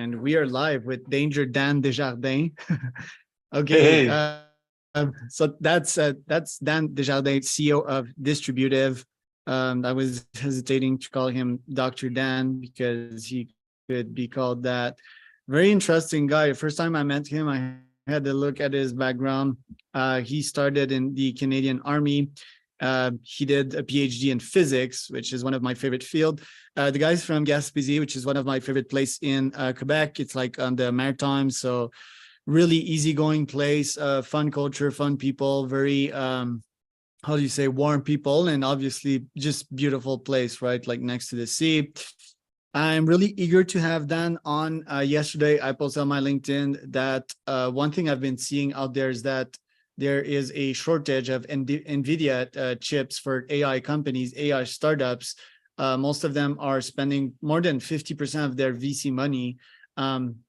and we are live with Dan Desjardins. Okay, Hey, hey. so that's Dan Desjardins, CEO of Distributive. I was hesitating to call him Dr. Dan because he could be called that. Very interesting guy. The first time I met him, I had to look at his background. He started in the Canadian Army. He did a PhD in physics, which is one of my favorite field. The guy's from Gaspésie, which is one of my favorite place in Quebec. It's like on the Maritime, so really easygoing place, fun culture, fun people, very how do you say, warm people, and obviously just beautiful place, right? Like next to the sea. I'm really eager to have Dan on. Yesterday, I posted on my LinkedIn that one thing I've been seeing out there is that there is a shortage of nvidia chips for AI companies, AI startups. Most of them are spending more than 50% of their VC money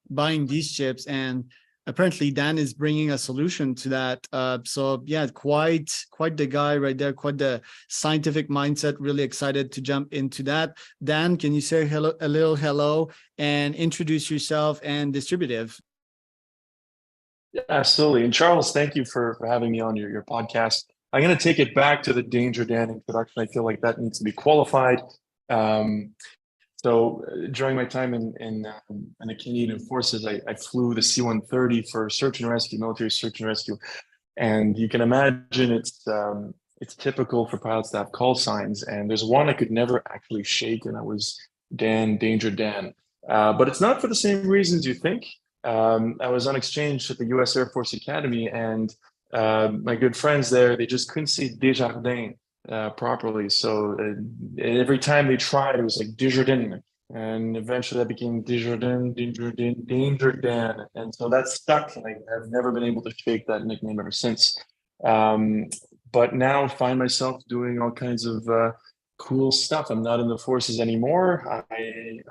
buying these chips, and apparently Dan is bringing a solution to that. So yeah, quite the guy right there, quite the scientific mindset. Really excited to jump into that. Dan, can you say hello, a little hello, and introduce yourself and Distributive? Yeah, absolutely. And Charles, thank you for having me on your podcast. I'm going to take it back to the Danger Dan introduction. I feel like that needs to be qualified. Um, During my time in the Canadian Forces, I flew the C-130 for search and rescue, military search and rescue. And you can imagine it's typical for pilots to have call signs. And there's one I could never actually shake, and that was Dan, Danger Dan. But it's not for the same reasons you think. I was on exchange at the U.S. Air Force Academy, and my good friends there, they just couldn't say Desjardins properly. So every time they tried, it was like Desjardins. And eventually that became Desjardins, Danger Dan. And so that stuck. And I've never been able to shake that nickname ever since. But now I find myself doing all kinds of cool stuff. I'm not in the forces anymore. I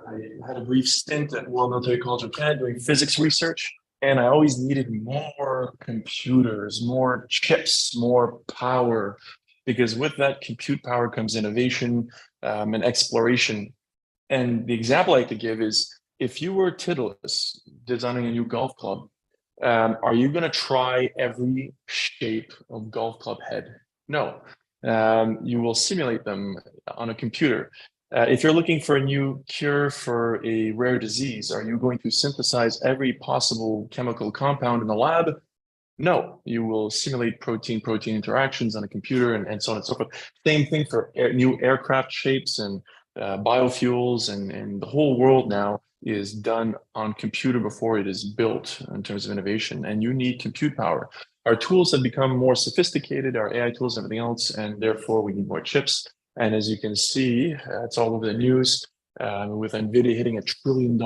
had a brief stint at Royal Military College of Canada doing physics research, and I always needed more computers, more chips, more power, because with that compute power comes innovation and exploration. And the example I like to give is if you were Titleist designing a new golf club, are you going to try every shape of golf club head? No. You will simulate them on a computer. If you're looking for a new cure for a rare disease, are you going to synthesize every possible chemical compound in the lab? No, you will simulate protein-protein interactions on a computer and so on and so forth. Same thing for new aircraft shapes and biofuels, and the whole world now is done on computer before it is built in terms of innovation, and you need compute power. Our tools have become more sophisticated, our AI tools and everything else, and therefore we need more chips. And as you can see, it's all over the news with nvidia hitting $1 trillion.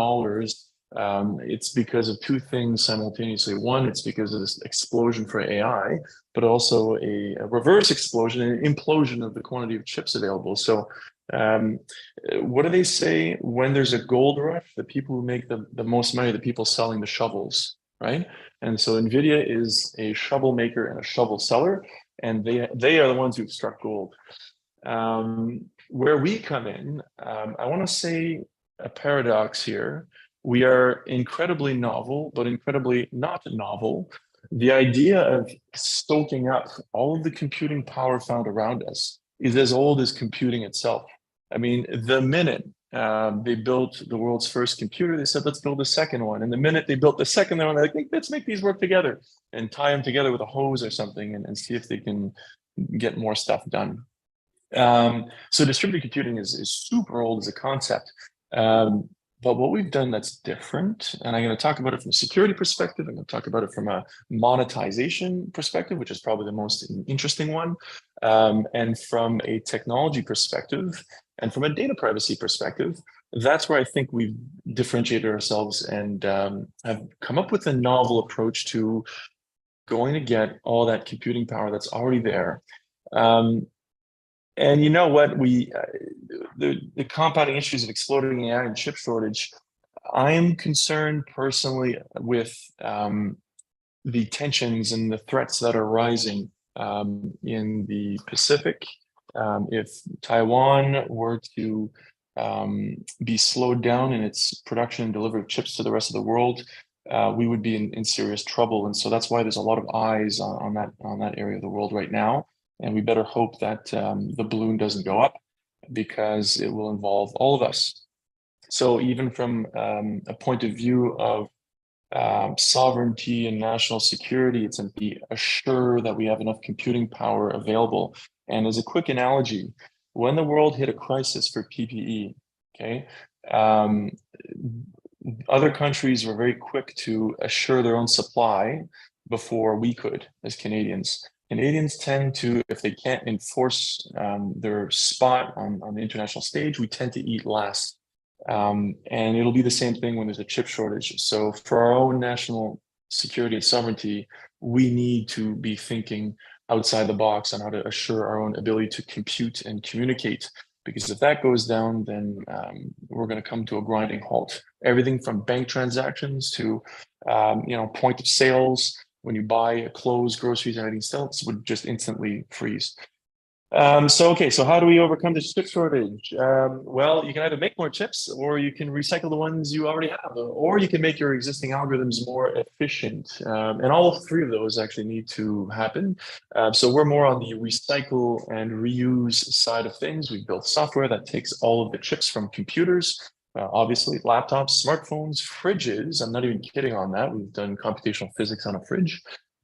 It's because of two things simultaneously. One, it's because of this explosion for AI, but also a reverse explosion, an implosion of the quantity of chips available. So what do they say? When there's a gold rush, the people who make the most money are the people selling the shovels, right? And so NVIDIA is a shovel maker and a shovel seller, and they are the ones who've struck gold. Where we come in, I want to say a paradox here. We are incredibly novel, but incredibly not novel. The idea of soaking up all of the computing power found around us is as old as computing itself. I mean, the minute they built the world's first computer, they said, let's build a second one. And the minute they built the second one, they're like, let's make these work together and tie them together with a hose or something and see if they can get more stuff done. So distributed computing is super old as a concept. But what we've done that's different, and I'm going to talk about it from a security perspective, I'm going to talk about it from a monetization perspective, which is probably the most interesting one, and from a technology perspective, and from a data privacy perspective, that's where I think we've differentiated ourselves and have come up with a novel approach to going to get all that computing power that's already there. And you know what? The compounding issues of exploding AI and chip shortage. I am concerned personally with the tensions and the threats that are rising in the Pacific. If Taiwan were to be slowed down in its production and delivery of chips to the rest of the world, we would be in serious trouble. And so that's why there's a lot of eyes on that area of the world right now. And we better hope that the balloon doesn't go up, because it will involve all of us. So even from a point of view of sovereignty and national security, it's to be assured that we have enough computing power available. And as a quick analogy, when the world hit a crisis for PPE, okay, other countries were very quick to assure their own supply before we could as Canadians. Canadians tend to, if they can't enforce their spot on the international stage, we tend to eat last. And it'll be the same thing when there's a chip shortage. So for our own national security and sovereignty, we need to be thinking outside the box on how to assure our own ability to compute and communicate. Because if that goes down, then we're going to come to a grinding halt. Everything from bank transactions to point of sales, when you buy clothes, groceries, and anything else, would just instantly freeze. So how do we overcome this chip shortage? Well, you can either make more chips, or you can recycle the ones you already have, or you can make your existing algorithms more efficient. And all three of those actually need to happen. So we're more on the recycle and reuse side of things. We've built software that takes all of the chips from computers, obviously laptops, smartphones, fridges. I'm not even kidding on that. We've done computational physics on a fridge.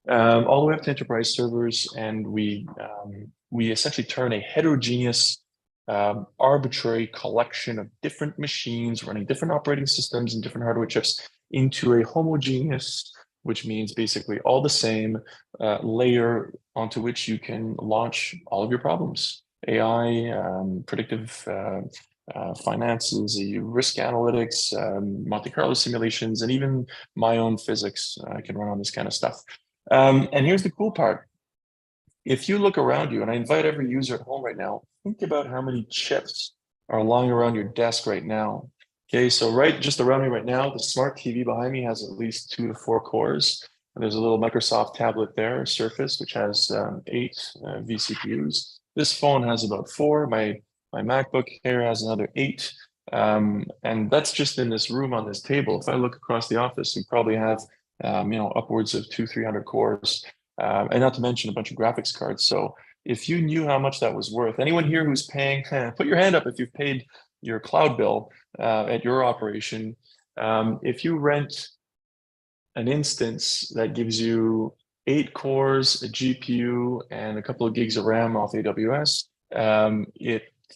All the way up to enterprise servers, and we essentially turn a heterogeneous, arbitrary collection of different machines running different operating systems and different hardware chips into a homogeneous, which means basically all the same layer onto which you can launch all of your problems. AI, predictive finances, risk analytics, Monte Carlo simulations, and even my own physics I can run on this kind of stuff. And here's the cool part. If you look around you, and I invite every user at home right now, think about how many chips are lying around your desk right now. Okay, so right just around me right now, the smart TV behind me has at least 2 to 4 cores. And there's a little Microsoft tablet there, Surface, which has 8 vCPUs. This phone has about 4. My MacBook here has another 8. And that's just in this room on this table. If I look across the office, we probably have upwards of 200-300 cores, and not to mention a bunch of graphics cards. So if you knew how much that was worth, anyone here who's paying, put your hand up if you've paid your cloud bill at your operation. If you rent an instance that gives you 8 cores, a GPU, and a couple of gigs of RAM off AWS,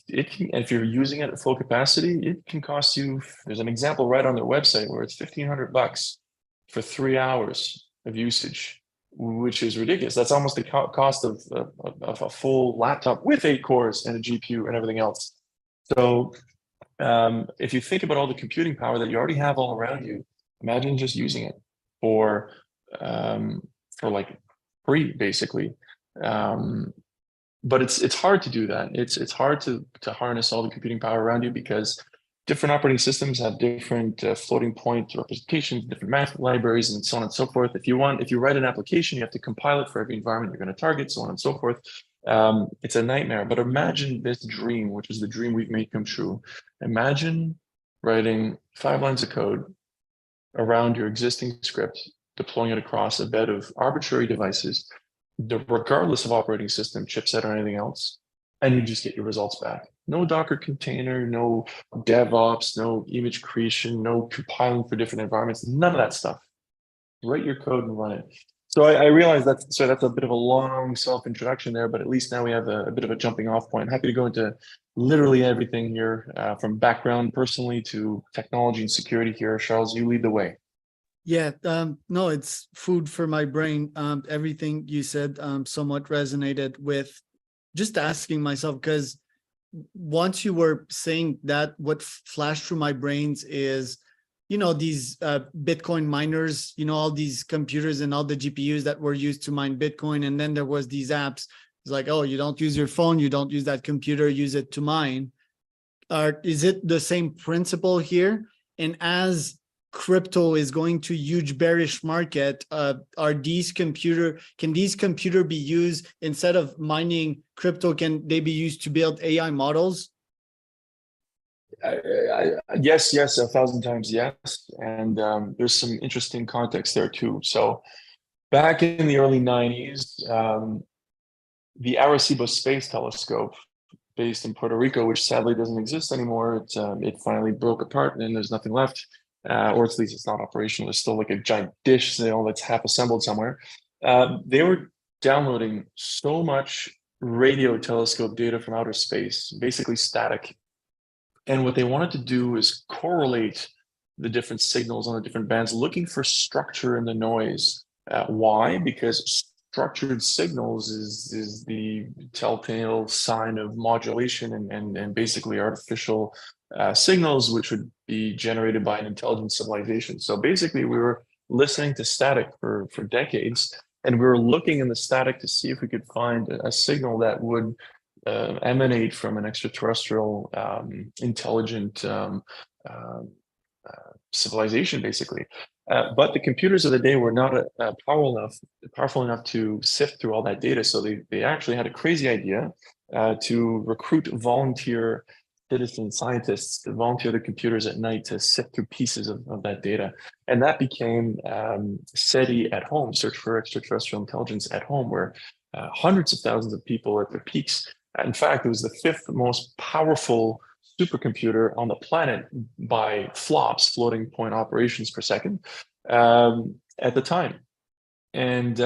it can, if you're using it at full capacity, it can cost you. There's an example right on their website where it's $1,500 for 3 hours of usage, which is ridiculous. That's almost the cost of a full laptop with 8 cores and a GPU and everything else. So if you think about all the computing power that you already have all around you, imagine just using it for like free, basically. But it's hard to do that. It's hard to harness all the computing power around you, because different operating systems have different floating point representations, different math libraries, and so on and so forth. If you write an application, you have to compile it for every environment you're going to target, so on and so forth. It's a nightmare. But imagine this dream, which is the dream we've made come true. Imagine writing 5 lines of code around your existing script, deploying it across a bed of arbitrary devices, regardless of operating system, chipset, or anything else, and you just get your results back. No Docker container, no DevOps, no image creation, no compiling for different environments, none of that stuff. Write your code and run it. So I realize that's a bit of a long self-introduction there, but at least now we have a bit of a jumping off point. Happy to go into literally everything here, from background personally to technology and security here. Charles, you lead the way. Yeah, no, it's food for my brain. Everything you said somewhat resonated with just asking myself, because once you were saying that, what flashed through my brains is, these Bitcoin miners, all these computers and all the GPUs that were used to mine Bitcoin. And then there was these apps. It's like, oh, you don't use your phone, you don't use that computer, use it to mine. Is it the same principle here? And as crypto is going to huge bearish market, can these computer be used instead of mining crypto? Can they be used to build AI models? Yes, 1,000 times yes. And there's some interesting context there too. So back in the early 90s, the Arecibo Space Telescope, based in Puerto Rico, which sadly doesn't exist anymore, it finally broke apart and there's nothing left, or at least it's not operational. It's still like a giant dish, that's half assembled somewhere. They were downloading so much radio telescope data from outer space, basically static. And what they wanted to do is correlate the different signals on the different bands, looking for structure in the noise. Why? Because structured signals is the telltale sign of modulation and basically artificial signals, which would be generated by an intelligent civilization. So basically, we were listening to static for decades, and we were looking in the static to see if we could find a signal that would emanate from an extraterrestrial intelligent civilization, basically. But the computers of the day were not powerful enough to sift through all that data. So they actually had a crazy idea to recruit volunteer citizen scientists to volunteer the computers at night to sift through pieces of that data. And that became SETI at home, Search for Extraterrestrial Intelligence at Home, where hundreds of thousands of people at their peaks. In fact, it was the fifth most powerful supercomputer on the planet by flops, floating point operations per second, at the time. And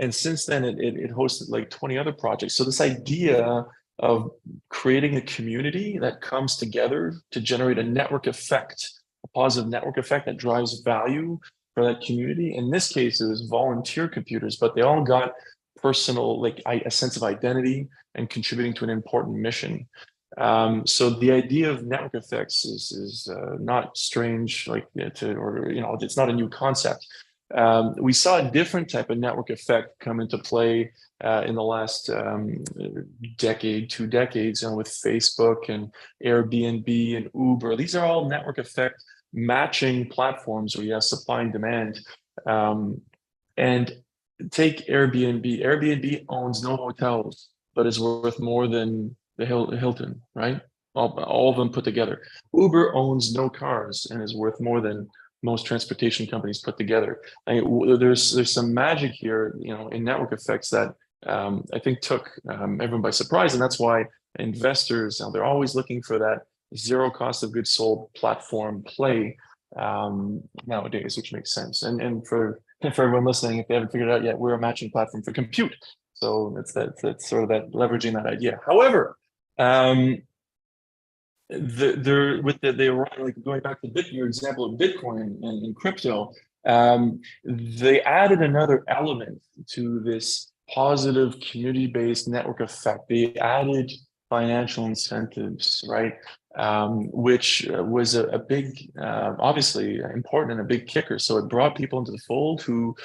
since then, it hosted like 20 other projects. So this idea of creating a community that comes together to generate a network effect, a positive network effect that drives value for that community. In this case, it was volunteer computers, but they all got personal, like a sense of identity and contributing to an important mission. So the idea of network effects is not strange, it's not a new concept. We saw a different type of network effect come into play in the last decade, 2 decades, with Facebook and Airbnb and Uber. These are all network effect matching platforms where you have supply and demand. And take Airbnb. Airbnb owns no hotels, but is worth more than the Hilton, right? All of them put together. Uber owns no cars and is worth more than most transportation companies put together. There's some magic here, in network effects that I think took everyone by surprise, and that's why investors they're always looking for that zero cost of goods sold platform play nowadays, which makes sense. And for everyone listening, if they haven't figured it out yet, we're a matching platform for compute. So that's sort of that leveraging that idea. However, they were like going back to your example of Bitcoin and crypto. They added another element to this positive community-based network effect. They added financial incentives, right? Which was a big, obviously important and a big kicker. So it brought people into the fold who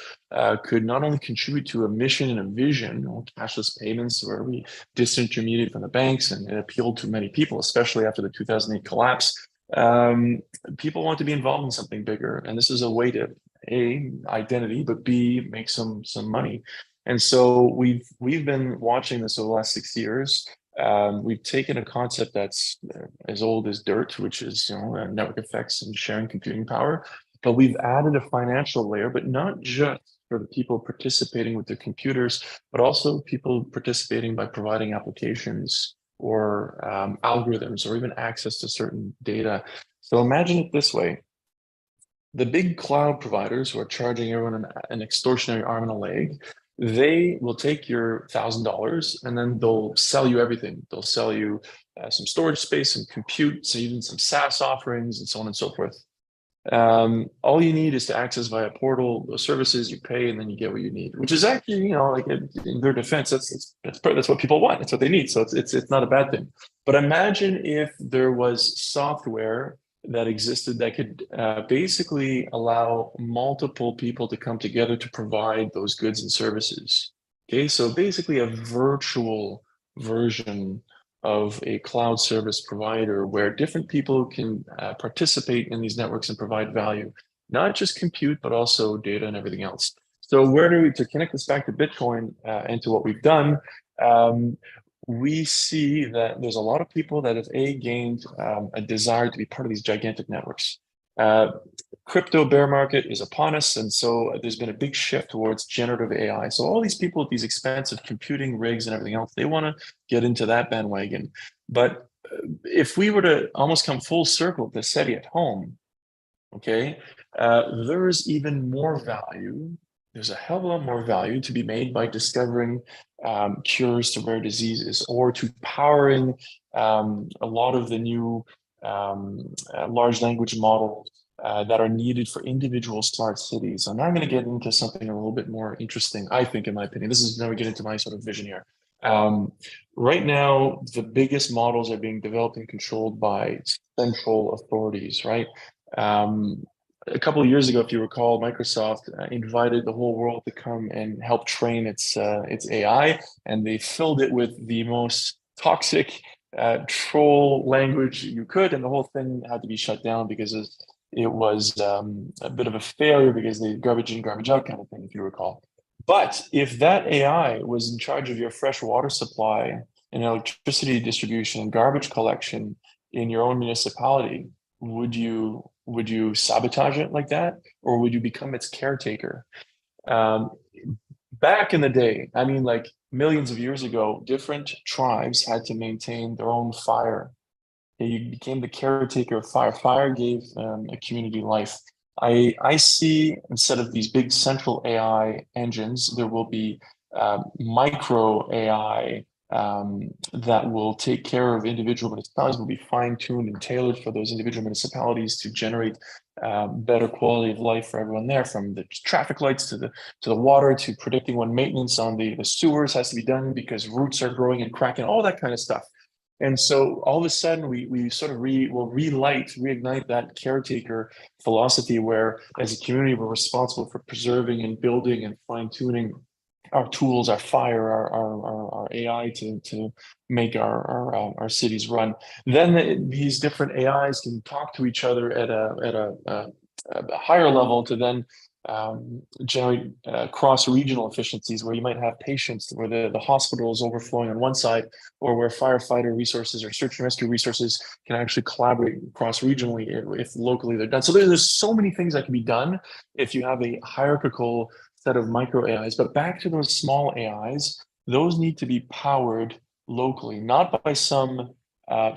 could not only contribute to a mission and a vision, cashless payments where we disintermediate from the banks, and it appealed to many people, especially after the 2008 collapse. People want to be involved in something bigger, and this is a way to A, identity, but B, make some money. And so we've been watching this over the last 6 years. We've taken a concept that's as old as dirt, which is network effects and sharing computing power, but we've added a financial layer, but not just for the people participating with their computers, but also people participating by providing applications or algorithms or even access to certain data. So imagine it this way. The big cloud providers who are charging everyone an extortionary arm and a leg, they will take your $1,000 and then they'll sell you everything. They'll sell you some storage space, some compute, so even some SaaS offerings, and so on and so forth. All you need is to access via portal those services. You pay, and then you get what you need. Which is actually, like in their defense, that's what people want. That's what they need. So it's not a bad thing. But imagine if there was software that existed that could basically allow multiple people to come together to provide those goods and services. Okay, so basically a virtual version of a cloud service provider where different people can participate in these networks and provide value, not just compute, but also data and everything else. So to connect this back to Bitcoin and to what we've done, we see that there's a lot of people that have gained a desire to be part of these gigantic networks. Crypto bear market is upon us, and so there's been a big shift towards generative AI. So all these people with these expensive computing rigs and everything else, they want to get into that bandwagon. But if we were to almost come full circle to SETI at home, okay, there's even more value. There's a hell of a lot more value to be made by discovering cures to rare diseases, or to powering a lot of the new large language models that are needed for individual smart cities. And now I'm going to get into something a little bit more interesting, I think, in my opinion. This is now we get into my sort of vision here. Right now, the biggest models are being developed and controlled by central authorities, right? A couple of years ago, if you recall, Microsoft invited the whole world to come and help train its AI, and they filled it with the most toxic troll language you could, and the whole thing had to be shut down because it was a bit of a failure because they garbage in, garbage out kind of thing, if you recall. But if that AI was in charge of your fresh water supply and electricity distribution and garbage collection in your own municipality, would you sabotage it like that, or would you become its caretaker? Back in the day, I mean, like millions of years ago, different tribes had to maintain their own fire. You became the caretaker of fire. Fire gave a community life. I see, instead of these big central AI engines, there will be micro AI that will take care of individual municipalities, will be fine-tuned and tailored for those individual municipalities to generate better quality of life for everyone there, from the traffic lights to the water, to predicting when maintenance on the sewers has to be done because roots are growing and cracking, all that kind of stuff. And so all of a sudden we sort of reignite that caretaker philosophy, where as a community, we're responsible for preserving and building and fine-tuning our tools, our fire, our AI to make our cities run. Then these different AIs can talk to each other at a higher level to then generate cross-regional efficiencies, where you might have patients where the hospital is overflowing on one side, or where firefighter resources or search and rescue resources can actually collaborate cross-regionally if locally they're done. So there's so many things that can be done if you have a hierarchical set of micro AIs. But back to those small AIs, those need to be powered locally, not by some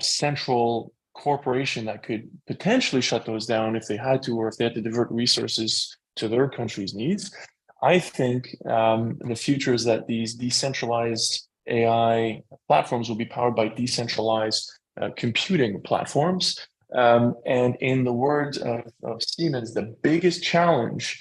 central corporation that could potentially shut those down if they had to, or if they had to divert resources to their country's needs. I think the future is that these decentralized AI platforms will be powered by decentralized computing platforms. And in the words of Siemens, the biggest challenge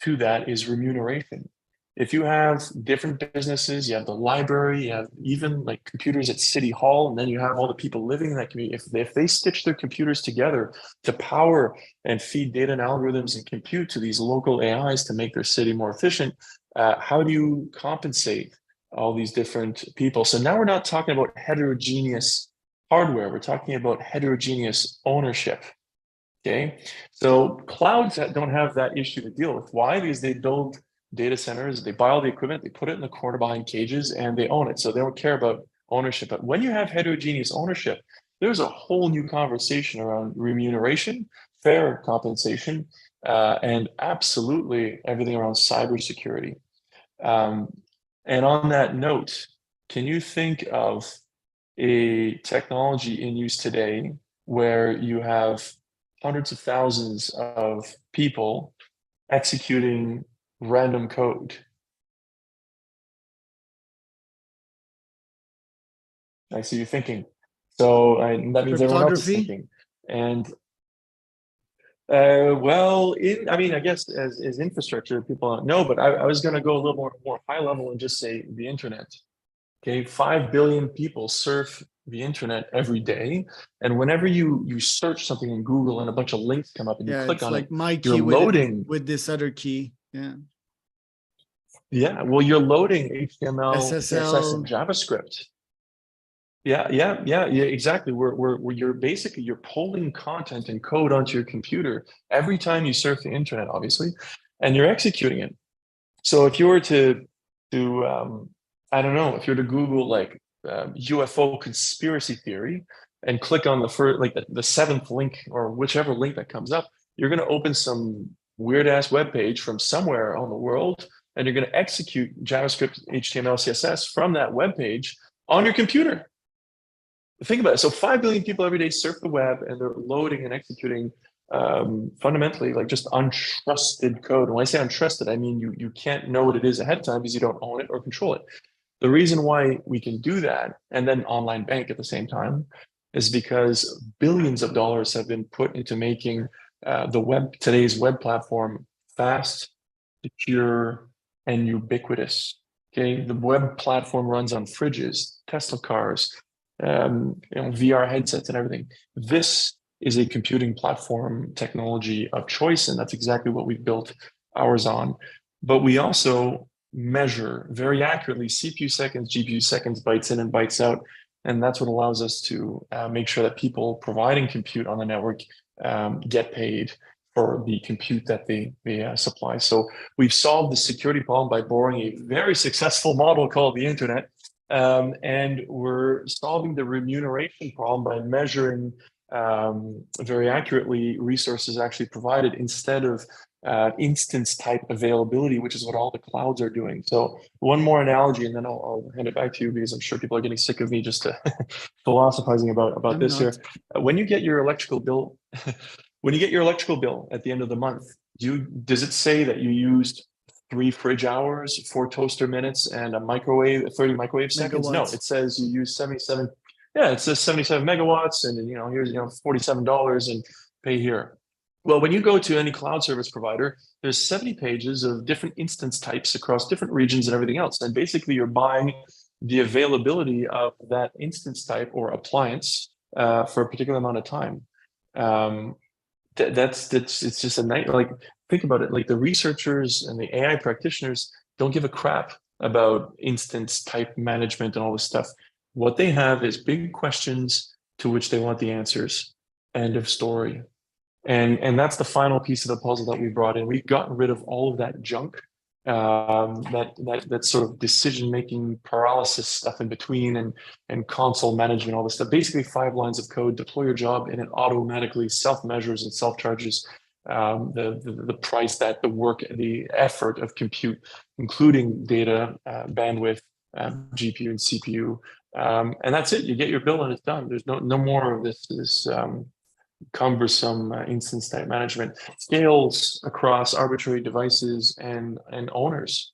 to that is remuneration. If you have different businesses, you have the library, you have even like computers at City Hall, and then you have all the people living in that community. If they stitch their computers together to power and feed data and algorithms and compute to these local AIs to make their city more efficient, how do you compensate all these different people? So now we're not talking about heterogeneous hardware, we're talking about heterogeneous ownership. Okay, so clouds that don't have that issue to deal with. Why? Because they build data centers, they buy all the equipment, they put it in the corner behind cages, and they own it. So they don't care about ownership. But when you have heterogeneous ownership, there's a whole new conversation around remuneration, fair compensation, and absolutely everything around cybersecurity. And on that note, can you think of a technology in use today where you have hundreds of thousands of people executing random code? I see you thinking. So that means everyone else is thinking. And well, I mean, I guess as infrastructure, people don't know, but I was going to go a little more high level and just say the internet. Okay, 5 billion people surf the internet every day, and whenever you search something in Google and a bunch of links come up and you click on it, my you're key loading with this other key. Well, you're loading HTML, SSL, CSS, and JavaScript. Yeah, exactly. You're pulling content and code onto your computer every time you surf the internet, obviously, and you're executing it. So if you were to I don't know, if you were to Google like UFO conspiracy theory and click on the first, like the seventh link or whichever link that comes up, you're going to open some weird ass web page from somewhere on the world, and you're going to execute JavaScript, HTML, CSS from that web page on your computer. Think about it. So 5 billion people every day surf the web, and they're loading and executing fundamentally like just untrusted code. And when I say untrusted, I mean you can't know what it is ahead of time because you don't own it or control it. The reason why we can do that and then online bank at the same time is because billions of dollars have been put into making today's web platform fast, secure, and ubiquitous. Okay, the web platform runs on fridges, Tesla cars, VR headsets, and everything. This is a computing platform technology of choice, and that's exactly what we've built ours on. But we also measure very accurately CPU seconds, GPU seconds, bytes in and bytes out. And that's what allows us to make sure that people providing compute on the network get paid for the compute that they supply. So we've solved the security problem by borrowing a very successful model called the internet. And we're solving the remuneration problem by measuring very accurately resources actually provided instead of instance type availability, which is what all the clouds are doing. So one more analogy, and then I'll hand it back to you because I'm sure people are getting sick of me just philosophizing about this here. When you get your electrical bill, when you get your electrical bill at the end of the month, does it say that you used 3 fridge hours, 4 toaster minutes, and a microwave, 30 microwave seconds? Megawatts. No, it says you use 77. Yeah, it says 77 megawatts, and here's $47 and pay here. Well, when you go to any cloud service provider, there's 70 pages of different instance types across different regions and everything else. And basically, you're buying the availability of that instance type or appliance for a particular amount of time. It's just a night. Like, think about it. Like, the researchers and the AI practitioners don't give a crap about instance type management and all this stuff. What they have is big questions to which they want the answers. End of story. And that's the final piece of the puzzle that we brought in. We've gotten rid of all of that junk, that sort of decision-making paralysis stuff in between, and console management, all this stuff. Basically 5 lines of code, deploy your job, and it automatically self-measures and self-charges the price, that the work, the effort of compute, including data, bandwidth, GPU and CPU. And that's it. You get your bill and it's done. There's no more of this cumbersome instance type management. Scales across arbitrary devices and owners.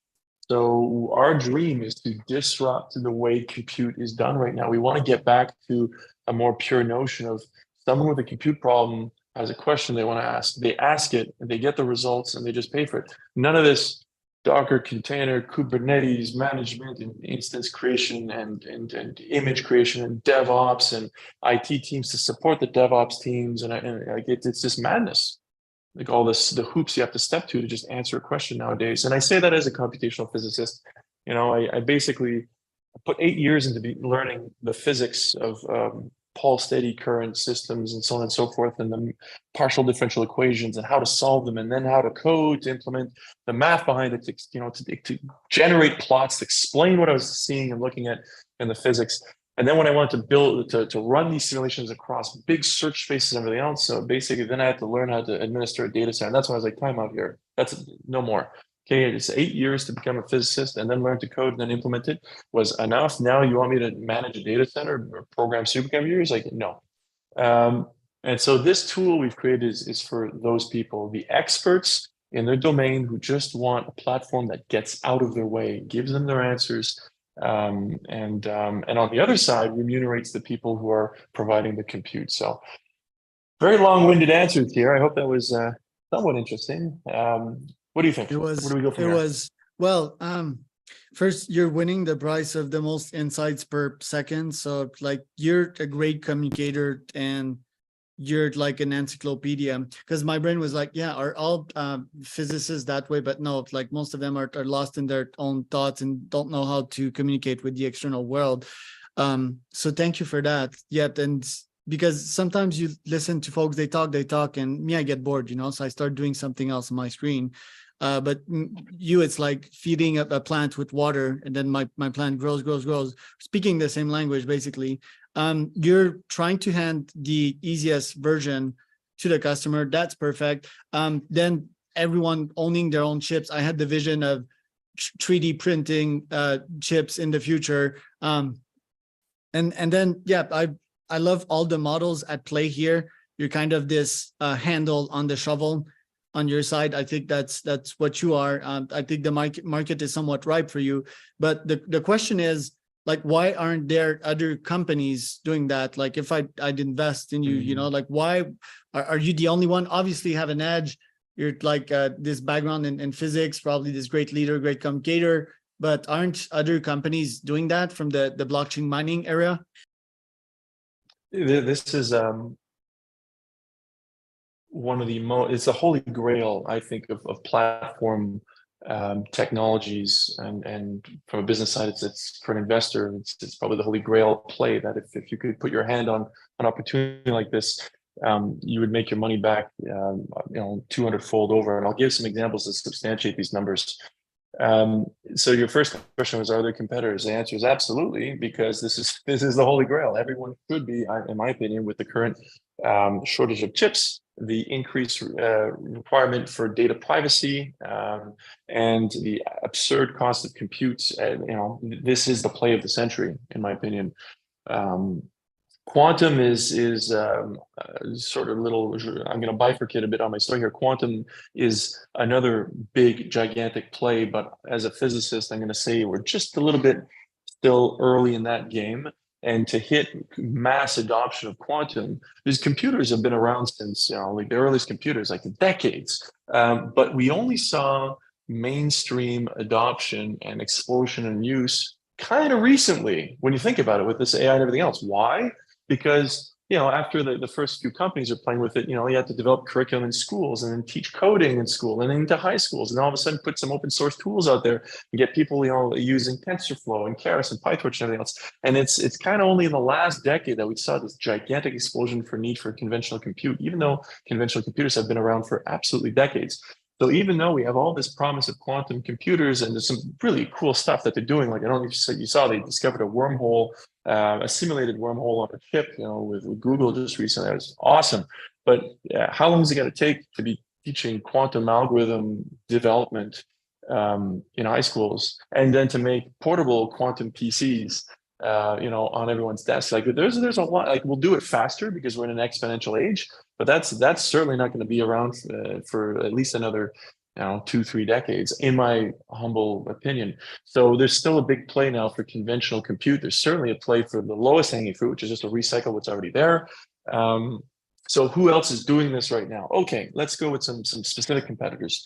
So our dream is to disrupt the way compute is done right now. We want to get back to a more pure notion of someone with a compute problem has a question they want to ask. They ask it, and they get the results, and they just pay for it. None of this Docker container, Kubernetes management, and instance creation, and image creation, and DevOps, and IT teams to support the DevOps teams, and it's just madness. Like all this, the hoops you have to step to just answer a question nowadays. And I say that as a computational physicist. I basically put 8 years into learning the physics of pulse steady current systems and so on and so forth, and the partial differential equations and how to solve them, and then how to code to implement the math behind it to generate plots to explain what I was seeing and looking at in the physics. And then when I wanted to build to run these simulations across big search spaces and everything else, so basically then I had to learn how to administer a data set. And that's when I was like, time out here. That's no more. Okay, it's 8 years to become a physicist and then learn to code and then implement it was enough. Now you want me to manage a data center or program supercomputers? Like, no. And so this tool we've created is for those people, the experts in their domain who just want a platform that gets out of their way, gives them their answers, and on the other side, remunerates the people who are providing the compute. So very long-winded answers here. I hope that was somewhat interesting. What do you think? It was. Where do we go from it here? was well. First, you're winning the prize of the most insights per second. So, like, you're a great communicator and you're like an encyclopedia. Because my brain was like, yeah, are all physicists that way? But no, like most of them are lost in their own thoughts and don't know how to communicate with the external world. So thank you for that. Yet, and because sometimes you listen to folks, they talk, and me, I get bored, so I start doing something else on my screen. But you, it's like feeding a plant with water, and then my plant grows, speaking the same language, basically. You're trying to hand the easiest version to the customer. That's perfect. Then everyone owning their own chips. I had the vision of 3D printing chips in the future. And then, yeah, I love all the models at play here. You're kind of this handle on the shovel on your side. I think that's what you are. I think the market is somewhat ripe for you. But the question is, like, why aren't there other companies doing that? Like, if I'd invest in you, like, why are you the only one? Obviously, you have an edge. You're like this background in physics, probably this great leader, great communicator. But aren't other companies doing that from the blockchain mining area? This is one of the it's the holy grail, I think, of platform technologies, and from a business side, it's for an investor, it's probably the holy grail play, that if you could put your hand on an opportunity like this, you would make your money back 200-fold over. And I'll give some examples to substantiate these numbers. So your first question was, are there competitors? The answer is absolutely, because this is the holy grail. Everyone should be, in my opinion, with the current shortage of chips, the increased requirement for data privacy, and the absurd cost of compute. This is the play of the century, in my opinion. Quantum is sort of little. I'm going to bifurcate a bit on my story here. Quantum is another big, gigantic play, but as a physicist, I'm going to say we're just a little bit still early in that game. And to hit mass adoption of quantum, these computers have been around since like the earliest computers, like decades. But we only saw mainstream adoption and explosion and use kind of recently, when you think about it, with this AI and everything else. Why? Because after the first few companies are playing with it, you had to develop curriculum in schools, and then teach coding in school, and then into high schools, and all of a sudden put some open source tools out there and get people using TensorFlow and Keras and PyTorch and everything else. And it's kind of only in the last decade that we saw this gigantic explosion for need for conventional compute, even though conventional computers have been around for absolutely decades. So even though we have all this promise of quantum computers, and there's some really cool stuff that they're doing, like I don't know if you saw, they discovered a wormhole, a simulated wormhole on a chip, with Google just recently. That was awesome. But how long is it going to take to be teaching quantum algorithm development in high schools, and then to make portable quantum PCs, on everyone's desk? Like there's a lot. Like we'll do it faster because we're in an exponential age, but that's certainly not going to be around for at least another 2-3 decades, in my humble opinion. So there's still a big play now for conventional compute. There's certainly a play for the lowest hanging fruit, which is just to recycle what's already there. So who else is doing this right now? Okay, let's go with some specific competitors.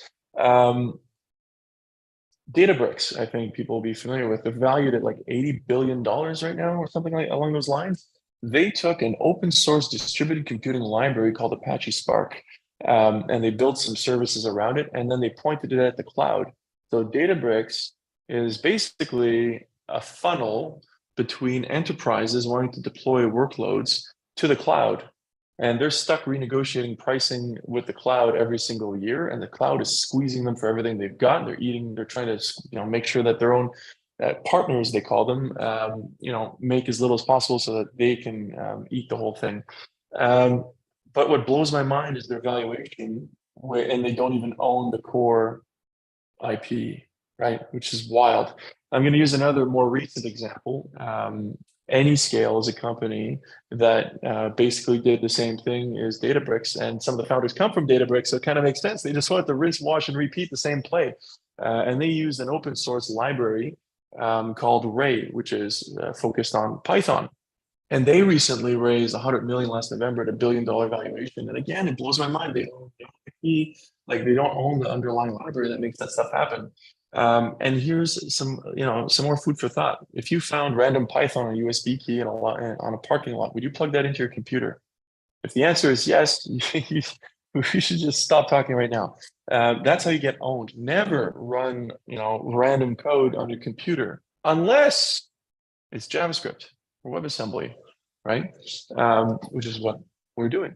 Databricks, I think people will be familiar with. They're valued at like $80 billion right now, or something like along those lines. They took an open source distributed computing library called Apache Spark, and they built some services around it, and then they pointed it at the cloud. So Databricks is basically a funnel between enterprises wanting to deploy workloads to the cloud. And they're stuck renegotiating pricing with the cloud every single year, and the cloud is squeezing them for everything they've got. They're trying to make sure that their own partners, they call them, make as little as possible so that they can eat the whole thing. But what blows my mind is their valuation, and they don't even own the core IP, right? Which is wild. I'm going to use another more recent example. Anyscale is a company that basically did the same thing as Databricks, and some of the founders come from Databricks, so it kind of makes sense. They just want to rinse, wash, and repeat the same play. And they use an open source library called Ray, which is focused on Python. And they recently raised 100 million last November at $1 billion valuation. And again, it blows my mind. They don't own the underlying library that makes that stuff happen. And here's some more food for thought. If you found random Python on a USB key on a parking lot, would you plug that into your computer? If the answer is yes, we should just stop talking right now. That's how you get owned. Never run random code on your computer unless it's JavaScript or WebAssembly, right? Which is what we're doing.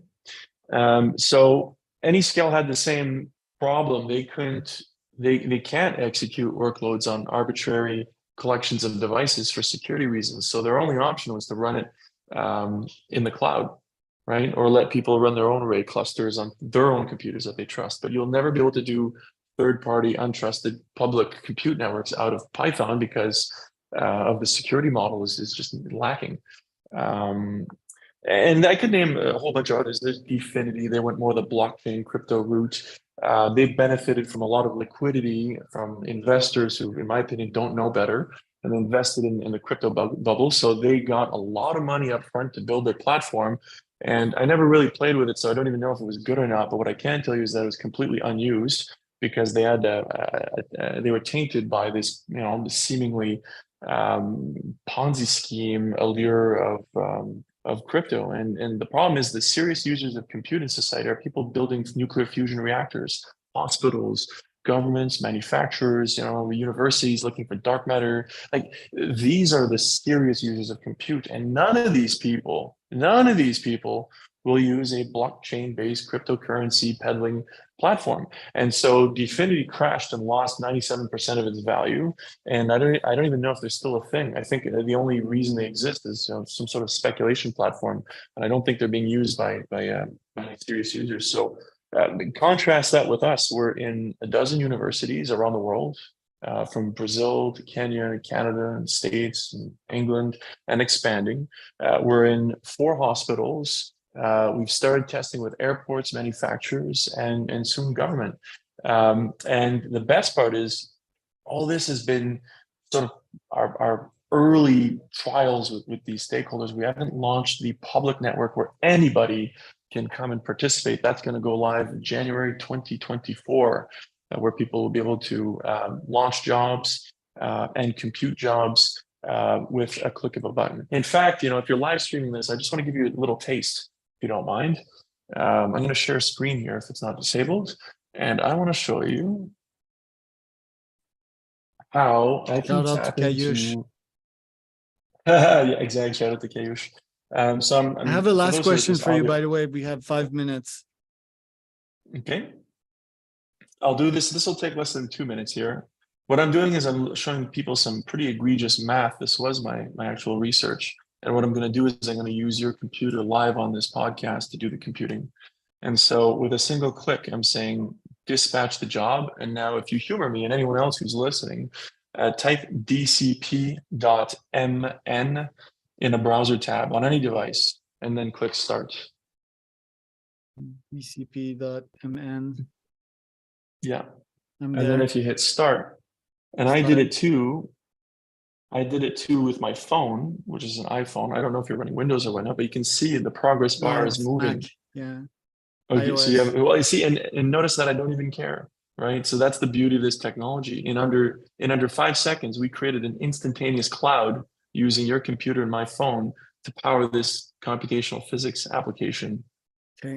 So Anyscale had the same problem. They can't execute workloads on arbitrary collections of devices for security reasons. So their only option was to run it in the cloud, right? Or let people run their own array clusters on their own computers that they trust. But you'll never be able to do third-party, untrusted public compute networks out of Python because of the security model is just lacking. And I could name a whole bunch of others. There's Dfinity. They went more the blockchain crypto route. They've benefited from a lot of liquidity from investors who, in my opinion, don't know better and invested in the crypto bubble. So they got a lot of money up front to build their platform. And I never really played with it, so I don't even know if it was good or not. But what I can tell you is that it was completely unused because they had they were tainted by this, this seemingly Ponzi scheme allure of crypto. And the problem is the serious users of compute in society are people building nuclear fusion reactors, hospitals, governments, manufacturers, universities looking for dark matter. Like these are the serious users of compute. And none of these people will use a blockchain-based cryptocurrency peddling platform. And so Dfinity crashed and lost 97% of its value. And I don't even know if they're still a thing. I think the only reason they exist is some sort of speculation platform. And I don't think they're being used by serious users. So contrast that with us. We're in a dozen universities around the world, from Brazil to Kenya, Canada, and States, and England, and expanding. We're in 4 hospitals. We've started testing with airports, manufacturers, and soon government. And the best part is all this has been sort of our early trials with these stakeholders. We haven't launched the public network where anybody can come and participate. That's going to go live in January 2024, where people will be able to launch jobs and compute jobs with a click of a button. In fact, if you're live streaming this, I just want to give you a little taste, if you don't mind. I'm going to share a screen here if it's not disabled, and I want to show you how I can Shout out to tap Kayush. into. Yeah, exactly. Shout out to Kayush. So I have a last question for you, audio. by the way. We have 5 minutes. Okay. I'll do this. This will take less than 2 minutes here. What I'm doing is I'm showing people some pretty egregious math. This was my actual research. And what I'm going to do is I'm going to use your computer live on this podcast to do the computing. And so with a single click, I'm saying dispatch the job. And now if you humor me and anyone else who's listening, type dcp.mn in a browser tab on any device, and then click start. dcp.mn. Yeah. And then if you hit start, and I did it too with my phone, which is an iPhone. I don't know if you're running Windows or whatnot, but you can see the progress bar is moving. Mac. Yeah. Okay, iOS. so you see, and notice that I don't even care, right? So that's the beauty of this technology. In under 5 seconds, we created an instantaneous cloud using your computer and my phone to power this computational physics application,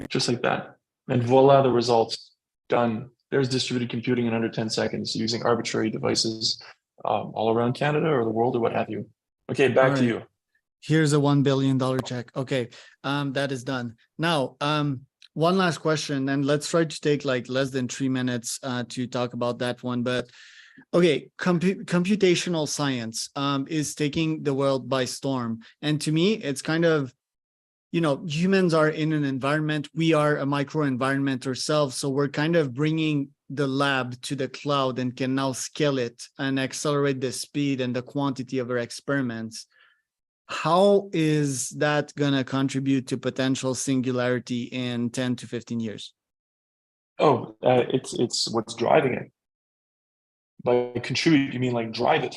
just like that. And voila, the results done. There's distributed computing in under 10 seconds using arbitrary devices all around Canada or the world or what have you. Okay, back to you. Here's a $1 billion check. Okay, that is done. Now, one last question, and let's try to take like less than 3 minutes to talk about that one. But okay, computational science is taking the world by storm. And to me, it's kind of, humans are in an environment. We are a microenvironment ourselves. So we're kind of bringing the lab to the cloud and can now scale it and accelerate the speed and the quantity of our experiments. How is that going to contribute to potential singularity in 10 to 15 years? Oh, it's what's driving it. By contribute, you mean like drive it.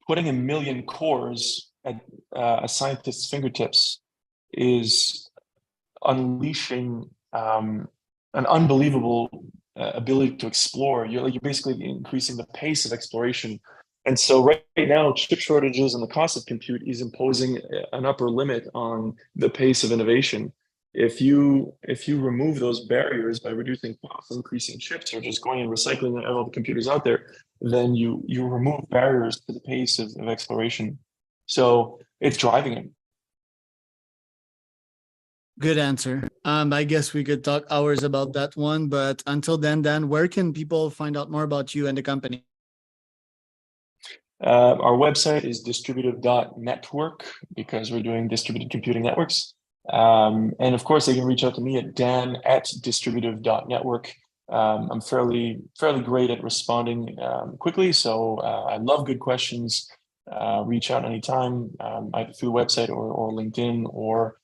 Putting 1 million cores at a scientist's fingertips is unleashing an unbelievable ability to explore. You're basically increasing the pace of exploration. And so right now, chip shortages and the cost of compute is imposing an upper limit on the pace of innovation. If you remove those barriers by reducing costs, increasing chips, or just going and recycling all the computers out there, then you remove barriers to the pace of exploration. So it's driving it. Good answer. I guess we could talk hours about that one, but until then, Dan, where can people find out more about you and the company? Our website is distributive.network because we're doing distributed computing networks. And of course, they can reach out to me at dan@distributive.network. I'm fairly great at responding quickly, so I love good questions. Reach out anytime, either through the website or LinkedIn or